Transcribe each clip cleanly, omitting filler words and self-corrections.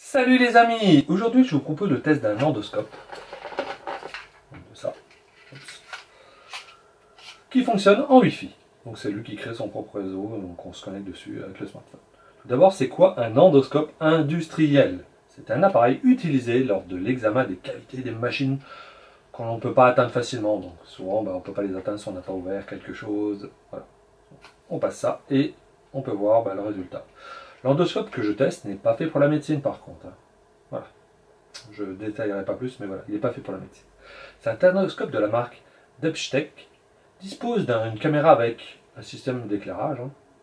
Salut les amis! Aujourd'hui je vous propose le test d'un endoscope. De ça. Oups. Qui fonctionne en Wi-Fi. Donc c'est lui qui crée son propre réseau, donc on se connecte dessus avec le smartphone. Tout d'abord, c'est quoi un endoscope industriel? C'est un appareil utilisé lors de l'examen des cavités des machines qu'on ne peut pas atteindre facilement. Donc souvent on ne peut pas les atteindre si on n'a pas ouvert quelque chose. Voilà. On passe ça et on peut voir le résultat. L'endoscope que je teste n'est pas fait pour la médecine par contre. Voilà. Je ne détaillerai pas plus, mais voilà, il n'est pas fait pour la médecine. C'est un endoscope de la marque Depstech, dispose d'une caméra avec un système d'éclairage,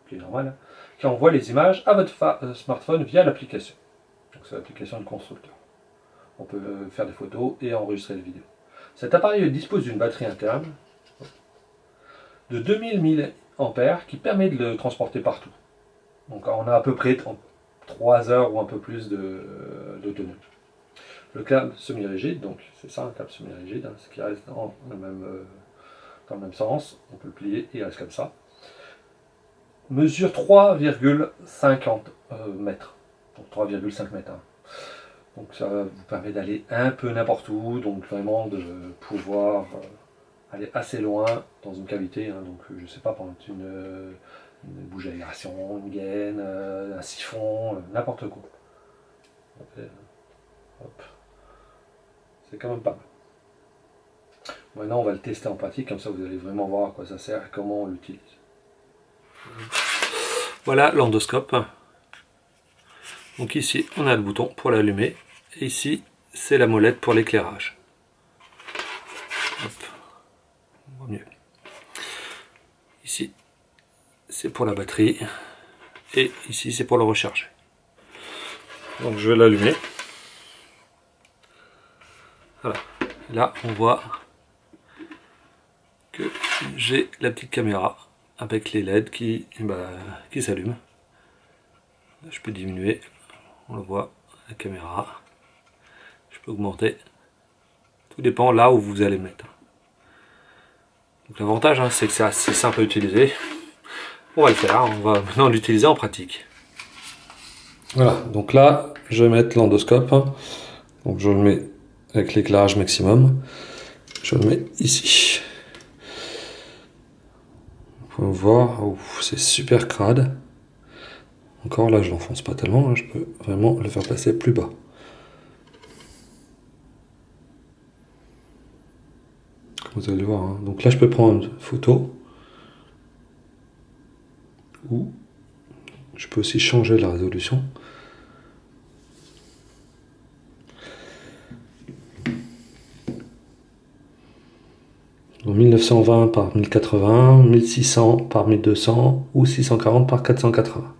qui est normal, qui envoie les images à votre smartphone via l'application. Donc c'est l'application du constructeur. On peut faire des photos et enregistrer des vidéos. Cet appareil dispose d'une batterie interne de 2000 mAh qui permet de le transporter partout. Donc on a à peu près 3 heures ou un peu plus d'autonomie. Le câble semi-rigide, donc c'est ça un câble semi-rigide, ce qui reste dans le même sens, on peut le plier et il reste comme ça. Mesure 3,50 mètres, donc 3,5 mètres. Donc ça vous permet d'aller un peu n'importe où, donc vraiment de pouvoir aller assez loin dans une cavité, donc je sais pas, prendre une bougie d'aération, une gaine, un siphon, n'importe quoi. Hop. C'est quand même pas mal. Maintenant on va le tester en pratique, comme ça vous allez vraiment voir à quoi ça sert et comment on l'utilise. Voilà l'endoscope. Donc ici on a le bouton pour l'allumer, et ici c'est la molette pour l'éclairage. On voit mieux. Ici c'est pour la batterie, et ici c'est pour le recharger. Donc je vais l'allumer. Voilà. Là on voit que j'ai la petite caméra avec les LED qui s'allument. Je peux diminuer, on le voit, la caméra. Je peux augmenter. Tout dépend là où vous allez mettre. Donc l'avantage, c'est que c'est assez simple à utiliser. On va le faire, on va maintenant l'utiliser en pratique. Voilà, donc là je vais mettre l'endoscope. Donc je le mets avec l'éclairage maximum. Je le mets ici. Vous pouvez voir, c'est super crade. Encore là je l'enfonce pas tellement, je peux vraiment le faire passer plus bas. Comme vous allez voir, donc là je peux prendre une photo. Ou je peux aussi changer la résolution. Donc 1920 par 1080, 1600 par 1200 ou 640 par 480.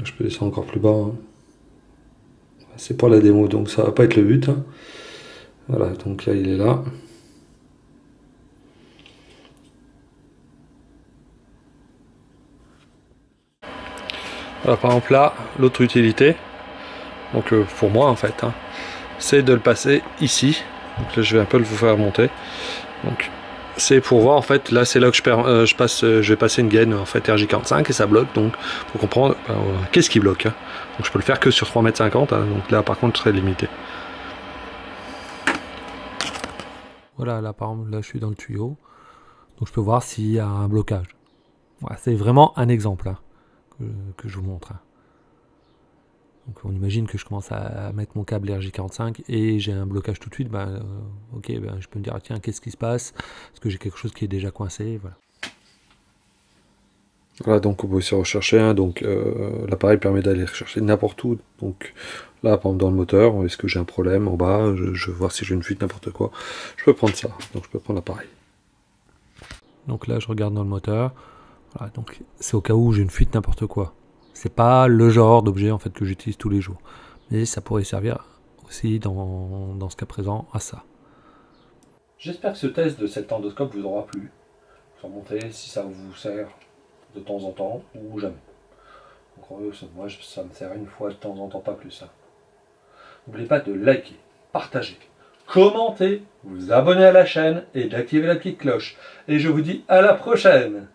Je peux descendre encore plus bas. C'est pour la démo, donc ça va pas être le but. Voilà, donc là il est là. Voilà, par exemple là, l'autre utilité, donc pour moi en fait, c'est de le passer ici. Donc là je vais un peu vous faire monter. Donc c'est pour voir en fait, là c'est là que je vais passer une gaine en fait RJ45 et ça bloque, donc pour comprendre qu'est-ce qui bloque. Donc je peux le faire que sur 3,50 m, donc là par contre je serai limité. Voilà, là par exemple là je suis dans le tuyau, donc je peux voir s'il y a un blocage. Voilà, c'est vraiment un exemple que je vous montre. Donc on imagine que je commence à mettre mon câble RJ45 et j'ai un blocage tout de suite, ok, je peux me dire tiens, qu'est-ce qui se passe? Est-ce que j'ai quelque chose qui est déjà coincé? Voilà. Voilà, donc on peut aussi rechercher, donc l'appareil permet d'aller rechercher n'importe où. Donc là, par exemple dans le moteur, est-ce que j'ai un problème en bas, je veux voir si j'ai une fuite, n'importe quoi. Je peux prendre ça, donc je peux prendre l'appareil. Donc là, je regarde dans le moteur. Voilà, donc c'est au cas où j'ai une fuite, n'importe quoi. C'est pas le genre d'objet en fait que j'utilise tous les jours, mais ça pourrait servir aussi dans ce cas présent à ça. J'espère que ce test de cet endoscope vous aura plu. Sans montrer si ça vous sert de temps en temps ou jamais. Donc moi ça me sert une fois de temps en temps, pas plus. N'oubliez pas de liker, partager, commenter, vous abonner à la chaîne et d'activer la petite cloche. Et je vous dis à la prochaine!